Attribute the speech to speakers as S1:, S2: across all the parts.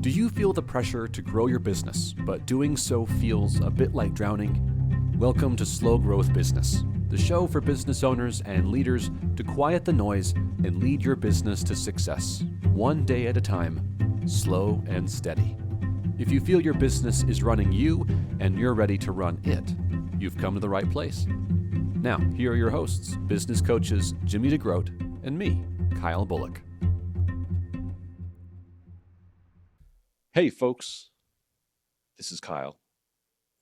S1: Do you feel the pressure to grow your business, but doing so feels a bit like drowning? Welcome to Slow Growth Business, the show for business owners and leaders to quiet the noise and lead your business to success, one day at a time, slow and steady. If you feel your business is running you and you're ready to run it, you've come to the right place. Now, here are your hosts, business coaches Jimmy DeGroot and me, Kyle Bullock.
S2: Hey folks, this is Kyle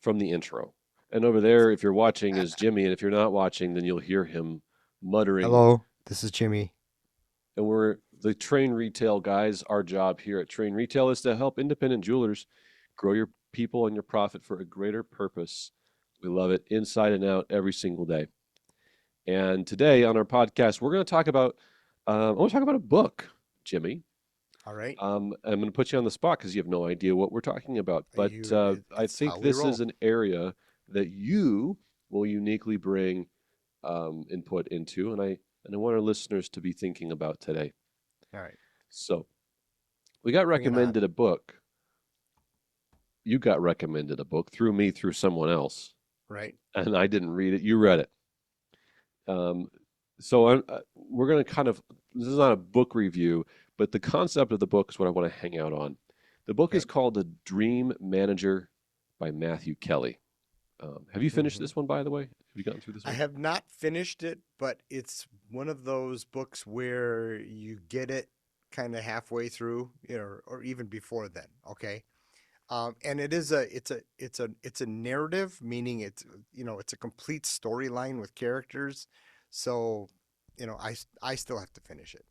S2: from the intro. And over there, if you're watching, is Jimmy. And if you're not watching, then you'll hear him muttering.
S3: Hello, this is Jimmy.
S2: And we're the Train Retail guys. Our job here at Train Retail is to help independent jewelers grow your people and your profit for a greater purpose. We love it inside and out every single day. And today on our podcast, we're going to talk about, I want to talk about a book, Jimmy.
S3: All right.
S2: I'm going to put you on the spot because you have no idea what we're talking about. But I think this is an area that you will uniquely bring input into, and I want our listeners to be thinking about today.
S3: All right.
S2: So we got recommended a book. You got recommended a book through me, through someone else.
S3: Right.
S2: And I didn't read it. You read it. So we're going to kind of, this is not a book review, but the concept of the book is what I want to hang out on. The book is called The Dream Manager by Matthew Kelly. Have you finished this one, by the way? Have you gotten through this one?
S3: I have not finished it, but it's one of those books where you get it kind of halfway through, or even before then. Okay. And it's a narrative, meaning it's a complete storyline with characters. So, I still have to finish it.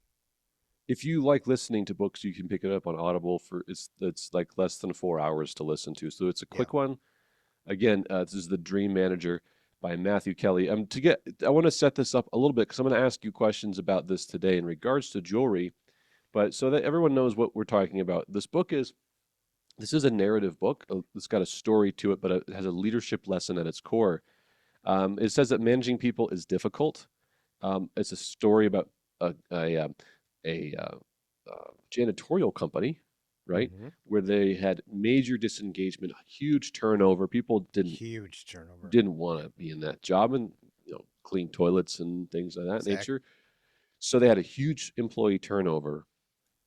S2: If you like listening to books, you can pick it up on Audible for it's like less than 4 hours to listen to. So it's a quick one. Again, this is The Dream Manager by Matthew Kelly. I want to set this up a little bit because I'm going to ask you questions about this today in regards to jewelry, but so that everyone knows what we're talking about. This is a narrative book. It's got a story to it, but it has a leadership lesson at its core. It says that managing people is difficult. It's a story about a janitorial company, right? Mm-hmm. Where they had major disengagement, huge turnover. People didn't want to be in that job and clean toilets and things of that nature. So they had a huge employee turnover,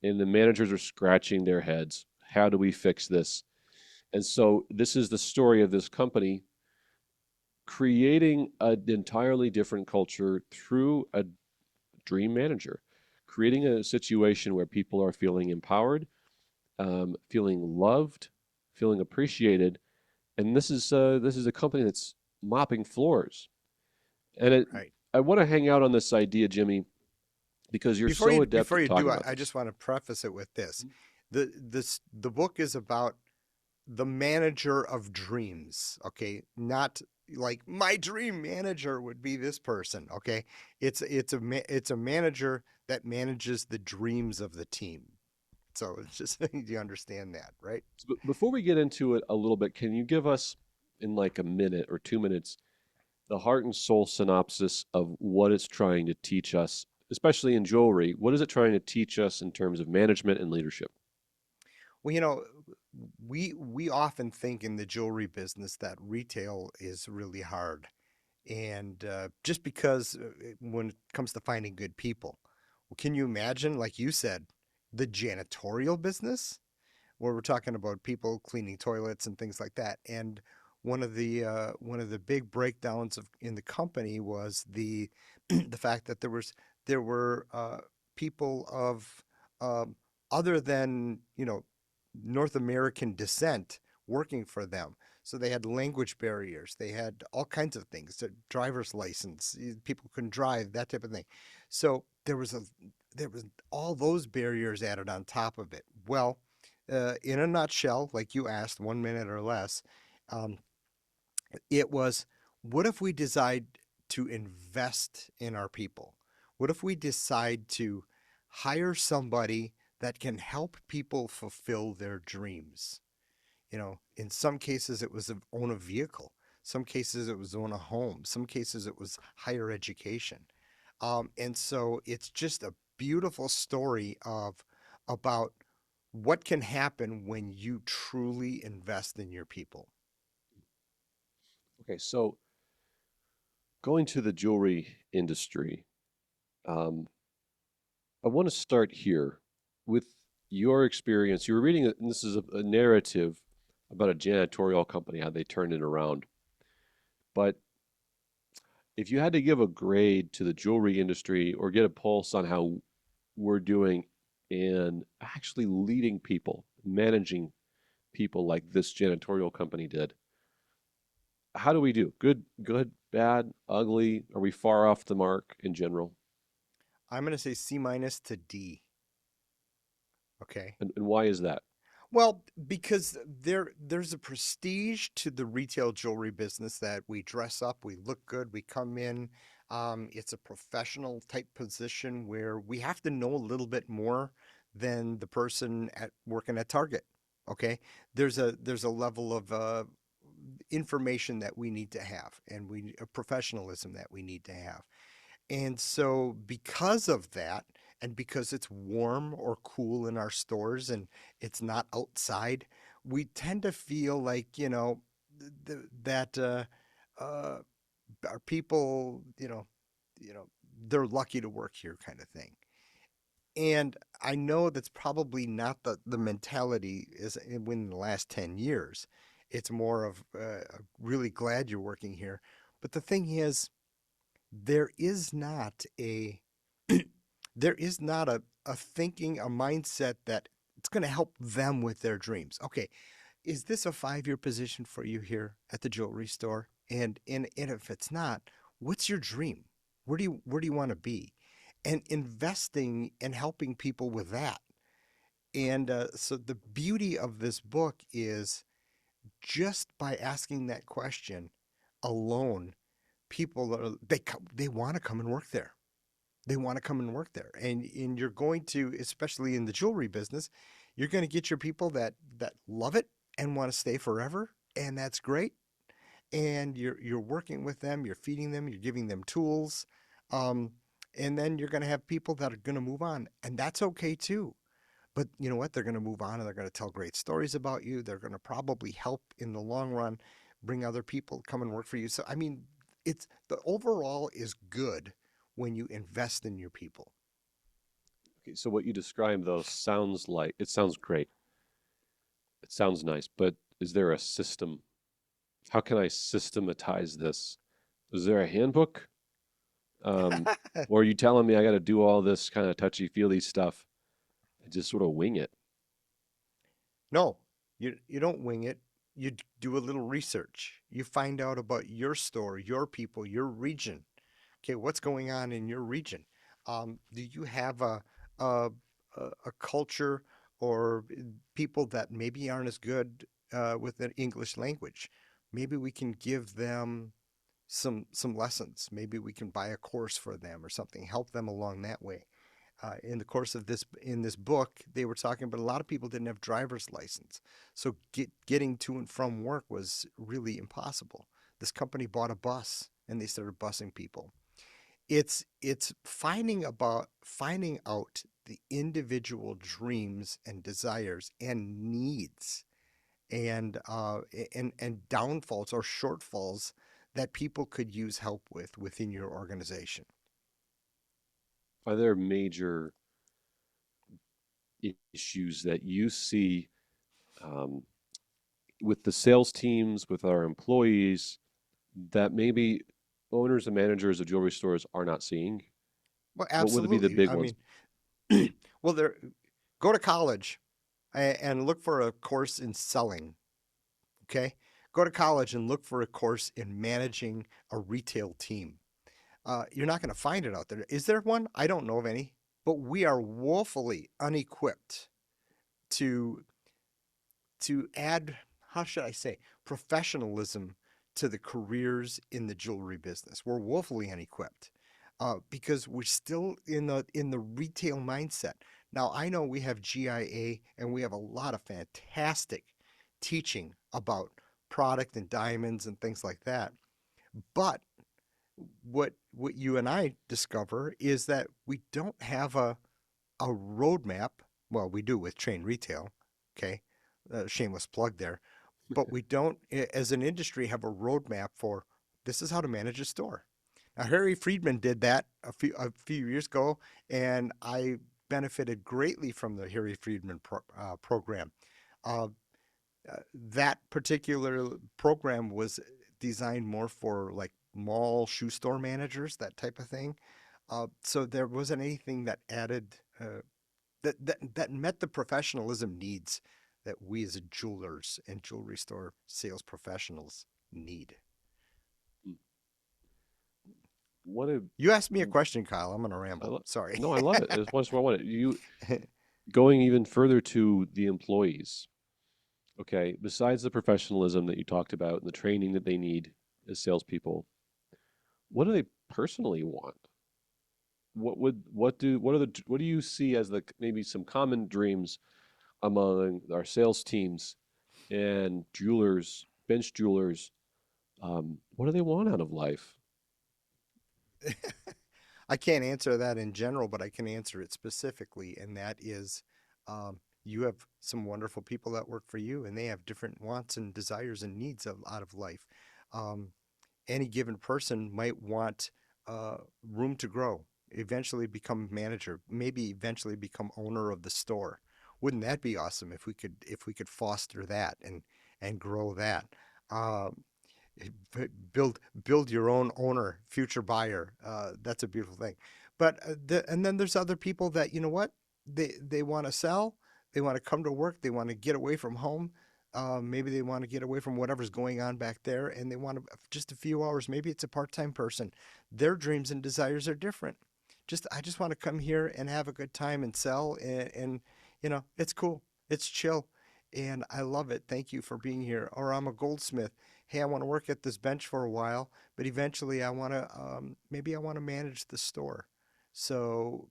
S2: and the managers are scratching their heads. How do we fix this? And so this is the story of this company creating an entirely different culture through a dream manager, creating a situation where people are feeling empowered, feeling loved, feeling appreciated. And this is a company that's mopping floors. And I want to hang out on this idea, Jimmy, because you're so adept at talking about this.
S3: I just want to preface it with this. The book is about the manager of dreams, okay? Not like my dream manager would be this person, okay? It's a manager that manages the dreams of the team. So it's just you understand that, right?
S2: So before we get into it a little bit, can you give us in like a minute or 2 minutes the heart and soul synopsis of what it's trying to teach us, especially in jewelry? What is it trying to teach us in terms of management and leadership?
S3: Well, we often think in the jewelry business that retail is really hard, and just because when it comes to finding good people, can you imagine, like you said, the janitorial business, where we're talking about people cleaning toilets and things like that? And one of the big breakdowns in the company was the the fact that there were people of other than North American descent working for them. So they had language barriers. They had all kinds of things, driver's license, people couldn't drive, that type of thing. So there was all those barriers added on top of it. Well, in a nutshell, like you asked, 1 minute or less, it was, what if we decide to invest in our people? What if we decide to hire somebody that can help people fulfill their dreams? In some cases it was own a vehicle. Some cases it was own a home. Some cases it was higher education. And so it's just a beautiful story about What can happen when you truly invest in your people?
S2: Okay, so going to the jewelry industry, um, I want to start here with your experience. You were reading, and this is a narrative about a janitorial company, how they turned it around. But if you had to give a grade to the jewelry industry or get a pulse on how we're doing in actually leading people, managing people like this janitorial company did, how do we do? Good, bad, ugly? Are we far off the mark in general?
S3: I'm going to say C minus to D. Okay.
S2: And why is that?
S3: Well, because there's a prestige to the retail jewelry business that we dress up, we look good, we come in. It's a professional type position where we have to know a little bit more than the person at working at Target. Okay, there's a level of information that we need to have, and we a professionalism that we need to have. And so, because of that, and because it's warm or cool in our stores and it's not outside, we tend to feel like, that uh, our people, they're lucky to work here kind of thing. And I know that's probably not the mentality is in the last 10 years. It's more of really glad you're working here. But the thing is, there is not a there is not a thinking, a mindset that it's going to help them with their dreams. Okay, is this a 5-year position for you here at the jewelry store? And if it's not, what's your dream? Where do you want to be? And investing and helping people with that. And so the beauty of this book is just by asking that question alone, people they want to come and work there. They want to come and work there. And you're going to, especially in the jewelry business, you're going to get your people that love it and want to stay forever, and that's great. And you're working with them, you're feeding them, you're giving them tools. Um, and then you're going to have people that are going to move on, and that's okay too. But you know what? They're going to move on and they're going to tell great stories about you. They're going to probably help in the long run, bring other people to come and work for you. So, I mean, it's the overall is good when you invest in your people.
S2: Okay, so what you described though sounds like it sounds great. It sounds nice, but is there a system? How can I systematize this? Is there a handbook? Or are you telling me I got to do all this kind of touchy-feely stuff and just sort of wing it?
S3: No, you don't wing it. You do a little research. You find out about your store, your people, your region. Okay, what's going on in your region? Do you have a a culture or people that maybe aren't as good with the English language? Maybe we can give them some lessons. Maybe we can buy a course for them or something, help them along that way. In the course of this in this book, they were talking about a lot of people didn't have driver's license, so getting to and from work was really impossible. This company bought a bus and they started busing people. It's finding out the individual dreams and desires and needs and downfalls or shortfalls that people could use help with within your organization.
S2: Are there major issues that you see um, with the sales teams, with our employees, that maybe owners and managers of jewelry stores are not seeing?
S3: Well,
S2: What would be the
S3: absolutely.
S2: big
S3: I
S2: ones?
S3: mean, well, there, go to college and look for a course in selling. Okay, go to college and look for a course in managing a retail team. You're not going to find it out there. Is there one? I don't know of any. But we are woefully unequipped to add, how should I say, professionalism to the careers in the jewelry business. We're woefully unequipped because we're still in the retail mindset. Now I know we have GIA and we have a lot of fantastic teaching about product and diamonds and things like that. But what you and I discover is that we don't have a roadmap Well, we do with chain retail. Okay. Shameless plug there. But we don't, as an industry, have a roadmap for this is how to manage a store. Now, Harry Friedman did that a few years ago, and I benefited greatly from the Harry Friedman program. Uh, that particular program was designed more for like mall shoe store managers, that type of thing. So there wasn't anything that added that met the professionalism needs that we as jewelers and jewelry store sales professionals need.
S2: Mm. What a
S3: You asked me a question, Kyle. I'm gonna
S2: I
S3: ramble.
S2: lo-
S3: Sorry.
S2: no, I love it. That's what I wanted. You going even further to the employees. Okay, besides the professionalism that you talked about and the training that they need as salespeople, what do they personally want? What do you see as the maybe some common dreams among our sales teams and jewelers, bench jewelers? What do they want out of life?
S3: I can't answer that in general, but I can answer it specifically, and that is you have some wonderful people that work for you, and they have different wants and desires and needs out of life. Um, any given person might want room to grow, eventually become manager, maybe eventually become owner of the store. Wouldn't that be awesome if we could foster that and grow that? Um, build your own owner, future buyer. That's a beautiful thing. But and then there's other people that you know what they want to sell, they want to come to work, they want to get away from home. Maybe they want to get away from whatever's going on back there, and they want just a few hours. Maybe it's a part-time person. Their dreams and desires are different. I just want to come here and have a good time and sell, and it's cool, it's chill, and I love it. Thank you for being here. Or I'm a goldsmith. Hey, I want to work at this bench for a while, but eventually I want to maybe I want to manage the store. So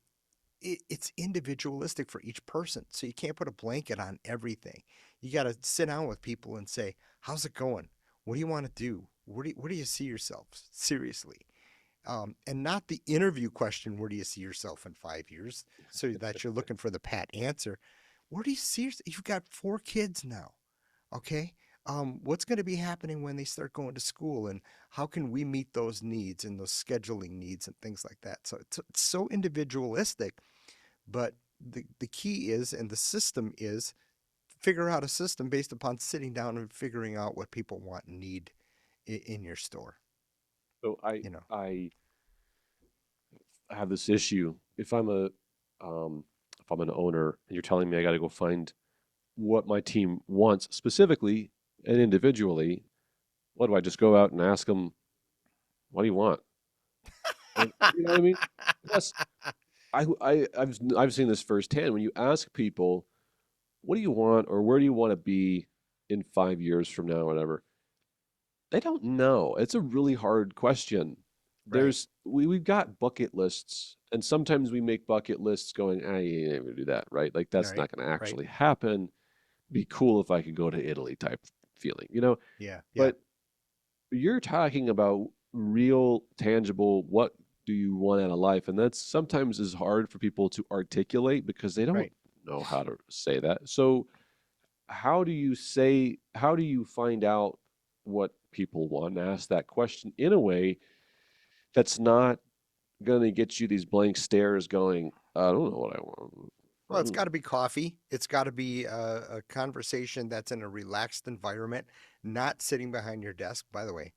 S3: it's individualistic for each person. So you can't put a blanket on everything. You got to sit down with people and say, "How's it going? What do you want to do? Where do you see yourself seriously?" And not the interview question, "Where do you see yourself in 5 years?" So that you're looking for the pat answer. Where do you see yourself? You've got 4 kids now. Okay. What's going to be happening when they start going to school, and how can we meet those needs and those scheduling needs and things like that? So it's so individualistic, but the key is, and the system is, figure out a system based upon sitting down and figuring out what people want and need in your store.
S2: So
S3: You know,
S2: I have this issue. If I'm an owner and you're telling me I got to go find what my team wants specifically and individually, what do I just go out and ask them, what do you want? And you know what I mean? Yes, I've seen this firsthand. When you ask people, what do you want or where do you want to be in 5 years from now, whatever, they don't know. It's a really hard question.
S3: right,
S2: We've got bucket lists, and sometimes we make bucket lists going, you never do that, right? Like that's
S3: right,
S2: not going to
S3: right.
S2: actually happen. Be cool if I could go to Italy type feeling, you know?
S3: Yeah, yeah,
S2: But you're talking about real, tangible, what do you want out of life? And that's sometimes is hard for people to articulate because they don't
S3: right.
S2: know how to say that. So how do you find out what people want and ask that question in a way that's not going to get you these blank stares going, I don't know what I want. I
S3: Well, it's
S2: don't
S3: got
S2: know.
S3: to be coffee. It's got to be a conversation that's in a relaxed environment, not sitting behind your desk. By the way,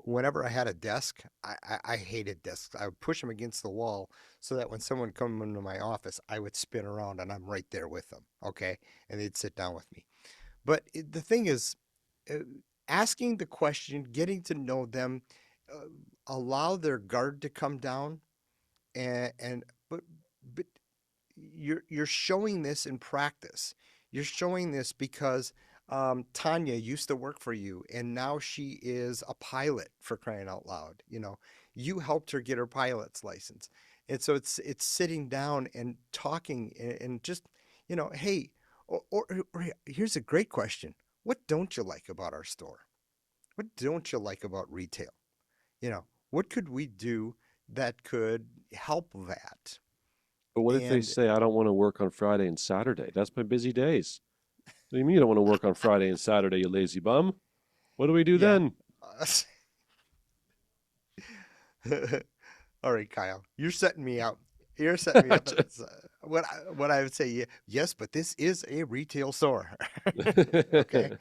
S3: whenever I had a desk, I hated desks. I would push them against the wall so that when someone come into my office, I would spin around and I'm right there with them. Okay, and they'd sit down with me. But the thing is, uh, asking the question, getting to know them, uh, allow their guard to come down, and but you're showing this in practice. You're showing this because Tanya used to work for you, and now she is a pilot, for crying out loud. You helped her get her pilot's license, and so it's sitting down and talking and just hey, or here's a great question: what don't you like about our store? What don't you like about retail? What could we do that could help that?
S2: But what if they
S3: And
S2: say, I don't want to work on Friday and Saturday? That's my busy days. What do you mean you don't want to work on Friday and Saturday, you lazy bum? What do we do
S3: yeah.
S2: then?
S3: All right, Kyle, you're setting me up. You're setting me up. What I would say, yes, but this is a retail store, okay,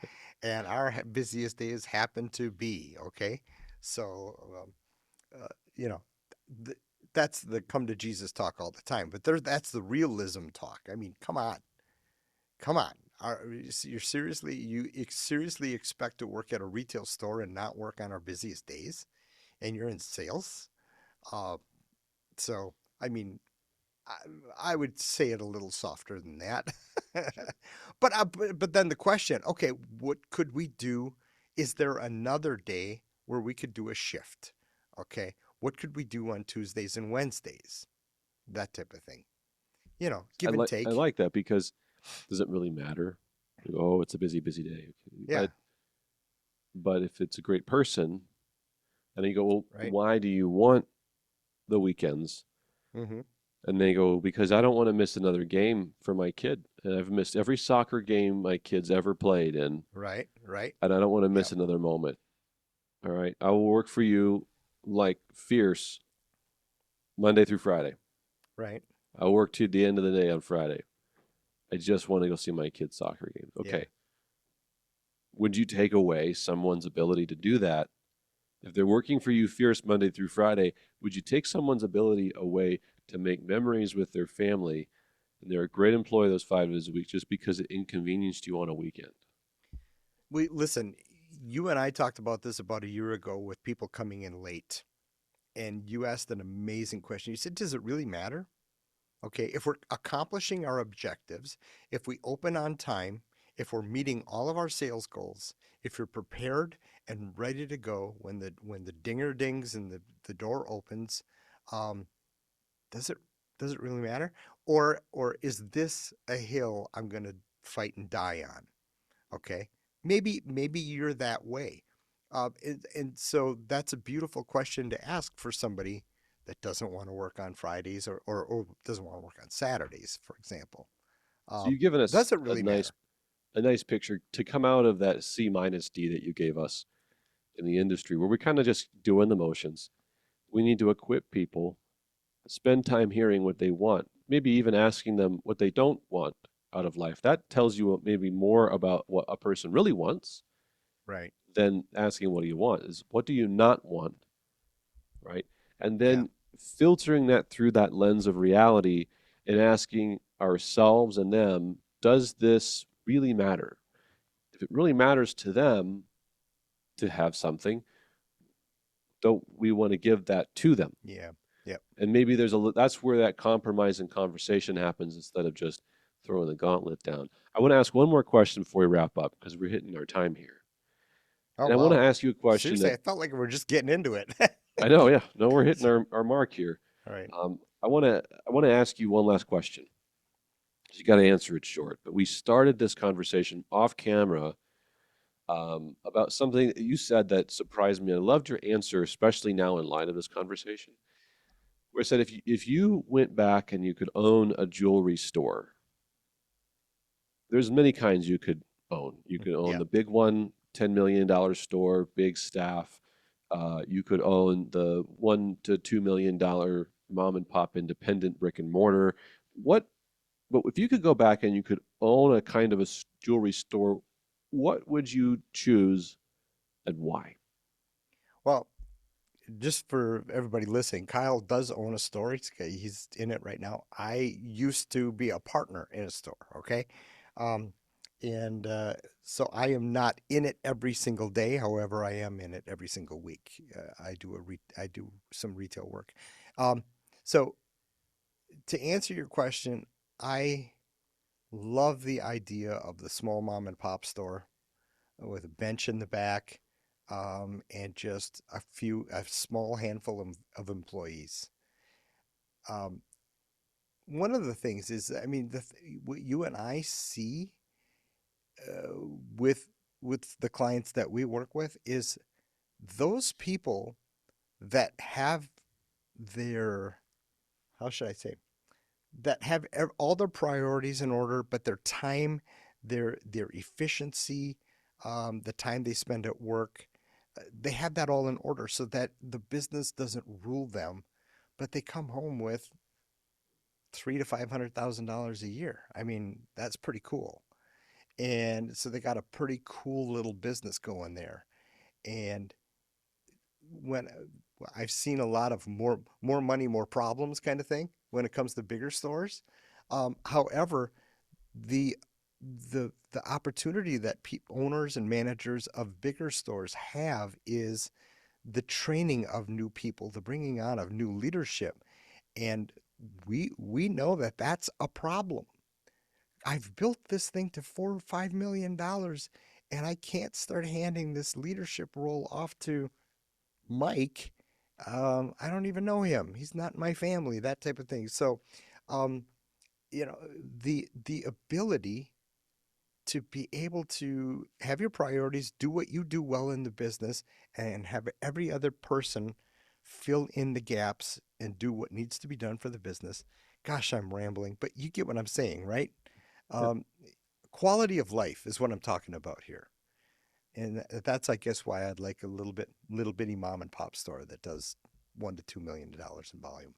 S3: and our busiest days happen to be okay. So, you know, th- that's the come to Jesus talk all the time. But that's the realism talk. I mean, come on. Seriously expect to work at a retail store and not work on our busiest days, and you're in sales. Uh, so, I mean, I would say it a little softer than that. But then the question, okay, what could we do? Is there another day where we could do a shift? Okay, what could we do on Tuesdays and Wednesdays? That type of thing.
S2: I
S3: Give and
S2: like I
S3: take.
S2: like that because does it really matter? You go, oh, it's a busy, busy day. Okay.
S3: Yeah,
S2: But if it's a great person, and you go, well,
S3: right.
S2: why do you want the weekends?
S3: Mm-hmm.
S2: And they go, because I don't want to miss another game for my kid. And I've missed every soccer game my kid's ever played in,
S3: Right, right.
S2: and I don't want to miss
S3: Yep,
S2: another moment. All right. I will work for you like fierce Monday through Friday.
S3: right.
S2: I'll work to the end of the day on Friday. I just want to go see my kid's soccer game.
S3: Yeah.
S2: Okay. Would you take away someone's ability to do that? If they're working for you fierce Monday through Friday, would you take someone's ability away to make memories with their family and they're a great employee those 5 days a week just because it inconvenienced you on a weekend?
S3: Listen, you and I talked about this about a year ago with people coming in late, and you asked an amazing question. You said, "Does it really matter?" Okay, if we're accomplishing our objectives, if we open on time, if we're meeting all of our sales goals, if you're prepared and ready to go when the dinger dings and the door opens, um, does it does it really matter? Or is this a hill I'm gonna fight and die on? Okay, maybe you're that way, and so that's a beautiful question to ask for somebody that doesn't want to work on Fridays or doesn't want to work on Saturdays, for example.
S2: So you've given us
S3: Does it really matter?
S2: a nice picture to come out of that C minus D that you gave us in the industry where we're kind of just doing the motions. We need to equip people, spend time hearing what they want, maybe even asking them what they don't want out of life. That tells you maybe more about what a person really wants
S3: Right.
S2: than asking what do you want is what do you not want, right? And
S3: Yeah.
S2: then filtering that through that lens of reality and asking ourselves and them, does this really matter? If it really matters to them to have something, don't we want to give that to them?
S3: Yeah. Yep.
S2: And maybe that's where that compromise and conversation happens instead of just throwing the gauntlet down. I want to ask one more question before we wrap up because we're hitting our time here.
S3: Oh
S2: And I want to
S3: wow.
S2: ask you a question
S3: Seriously,
S2: that
S3: I felt like we're just getting into it.
S2: I know, yeah, no, we're hitting our mark here.
S3: All right.
S2: I want to ask you one last question. You got to answer it short. But we started this conversation off camera about something that you said that surprised me. I loved your answer, especially now in light of this conversation. Where I said if you went back and you could own a jewelry store, there's many kinds you could own. You could own
S3: Yeah.
S2: the big one, $10 million store, big staff. You could own the $1 to $2 million mom and pop independent brick and mortar. What? But if you could go back and you could own a kind of a jewelry store, what would you choose and why?
S3: Well, just for everybody listening, Kyle does own a store. He's in it right now. I used to be a partner in a store. Okay. Um, and so I am not in it every single day. However, I am in it every single week. I do some retail work. Um, so to answer your question, I love the idea of the small mom and pop store with a bench in the back, and just a small handful of employees. Um, One of the things is, I mean, what you and I see uh, with the clients that we work with is those people that have their, how should I say, that have all their priorities in order, but their time, their efficiency, the time they spend at work, they have that all in order so that the business doesn't rule them, but they come home with $300,000 to $500,000 a year. I mean, that's pretty cool. And so they got a pretty cool little business going there. And when I've seen a lot of more money, more problems kind of thing when it comes to bigger stores. However, the the opportunity that owners and managers of bigger stores have is the training of new people, the bringing on of new leadership, and we know that that's a problem. I've built this thing to $4 or $5 million, and I can't start handing this leadership role off to Mike. I don't even know him. He's not in my family. That type of thing. So, um, you know, the ability to be able to have your priorities, do what you do well in the business, and have every other person fill in the gaps and do what needs to be done for the business. Gosh, I'm rambling, but you get what I'm saying, right?
S2: Yeah.
S3: Um, Quality of life is what I'm talking about here. And that's, I guess, why I'd like a little bitty mom and pop store that does $1 to $2 million in volume.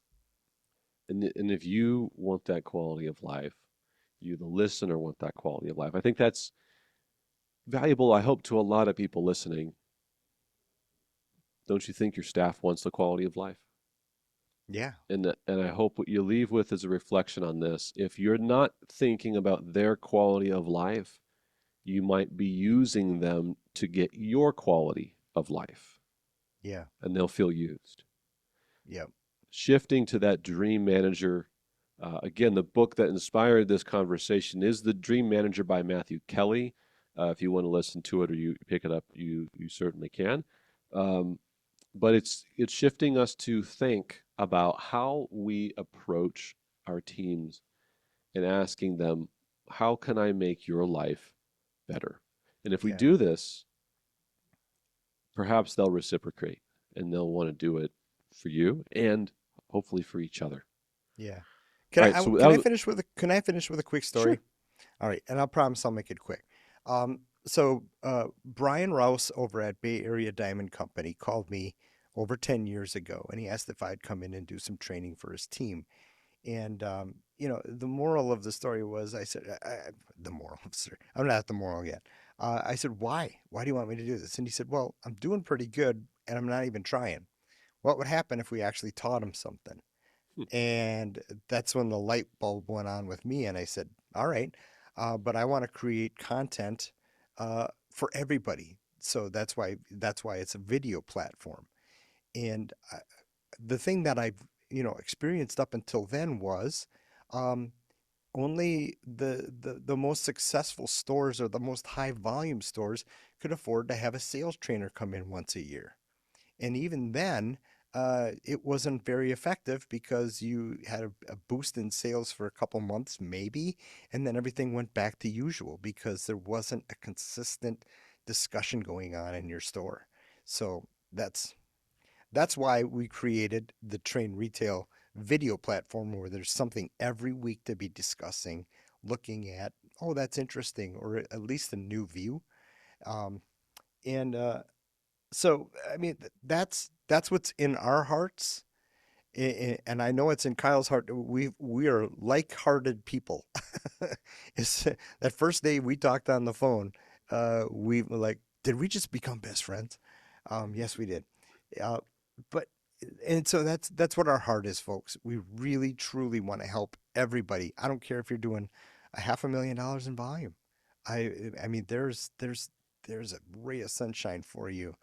S2: And if you want that quality of life, you, the listener, want that quality of life. I think that's valuable, I hope, to a lot of people listening. Don't you think your staff wants the quality of life?
S3: Yeah,
S2: And I hope what you leave with is a reflection on this. If you're not thinking about their quality of life, you might be using them to get your quality of life,
S3: yeah,
S2: and they'll feel used.
S3: yeah,
S2: Shifting to that dream manager, again, the book that inspired this conversation is The Dream Manager by Matthew Kelly. If you want to listen to it or you pick it up, you certainly can. Um, but it's shifting us to think about how we approach our teams and asking them, how can I make your life better? And if we
S3: yeah,
S2: do this, perhaps they'll reciprocate and they'll want to do it for you and hopefully for each other.
S3: yeah.
S2: All right, so that
S3: Can I
S2: was
S3: finish with a quick story?
S2: sure.
S3: All right, and I'll promise I'll make it quick. Brian Rouse over at Bay Area Diamond Company called me over 10 years ago, and he asked if I'd come in and do some training for his team. And the moral of the story was, I said, the moral of the story. I'm not at the moral yet. I said, why? Why do you want me to do this? And he said, well, I'm doing pretty good, and I'm not even trying. What would happen if we actually taught him something?
S2: Hmm.
S3: And that's when the light bulb went on with me, and I said, all right, but I want to create content for everybody. So that's why it's a video platform. And the thing that I've experienced up until then was um, only the most successful stores or the most high volume stores could afford to have a sales trainer come in once a year. And even then, it wasn't very effective because you had a boost in sales for a couple months, maybe, and then everything went back to usual because there wasn't a consistent discussion going on in your store. So that's why we created the Train Retail video platform where there's something every week to be discussing, looking at, oh, that's interesting, or at least a new view. Um, and so, I mean, that's what's in our hearts, and I know it's in Kyle's heart. We are like-hearted people. It's that first day we talked on the phone. We were like, did we just become best friends? Yes, we did. Uh, but and so that's what our heart is, folks. We really truly want to help everybody. I don't care if you're doing a $500,000 in volume. I mean, there's a ray of sunshine for you,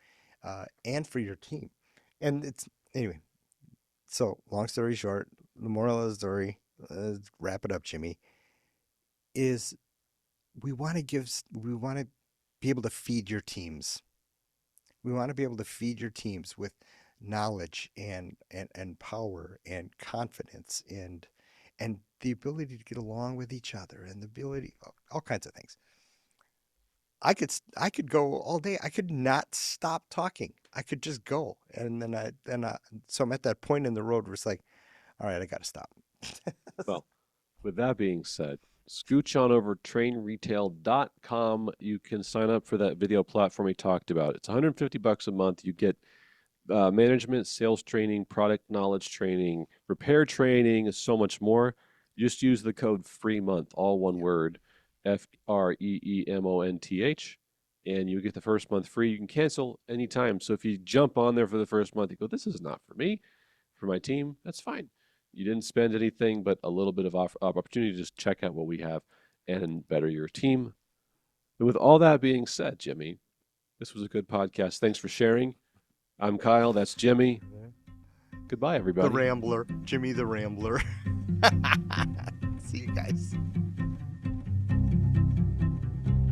S3: and for your team. And it's anyway. So long story short, the moral of the story, wrap it up, Jimmy, is we want to be able to feed your teams. We want to be able to feed your teams with knowledge and power and confidence and the ability to get along with each other and the ability all kinds of things. I could go all day. I could not stop talking. I could just go. And so I'm at that point in the road where it's like, all right, I got to stop.
S2: Well, With that being said, scooch on over trainretail.com. You can sign up for that video platform we talked about. It's $150 a month. You get management, sales training, product knowledge training, repair training, so much more. Just use the code FREEMONTH, all one word, FREEMONTH, and you get the first month free. You can cancel anytime. So if you jump on there for the first month, you go, this is not for me, for my team, that's fine. You didn't spend anything but a little bit of opportunity to just check out what we have and better your team. And with all that being said, Jimmy, this was a good podcast. Thanks for sharing. I'm Kyle. That's Jimmy. Goodbye, everybody.
S3: The Rambler. Jimmy the Rambler. See you guys.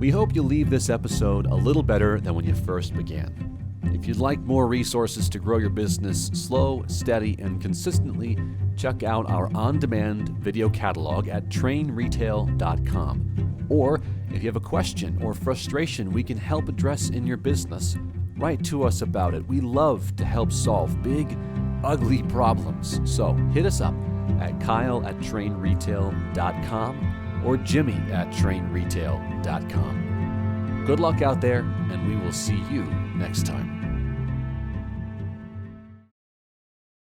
S1: We hope you leave this episode a little better than when you first began. If you'd like more resources to grow your business slow, steady, and consistently, check out our on-demand video catalog at trainretail.com. Or if you have a question or frustration we can help address in your business, write to us about it. We love to help solve big, ugly problems. So hit us up at kyle@trainretail.com or jimmy@trainretail.com. Good luck out there, and we will see you next time.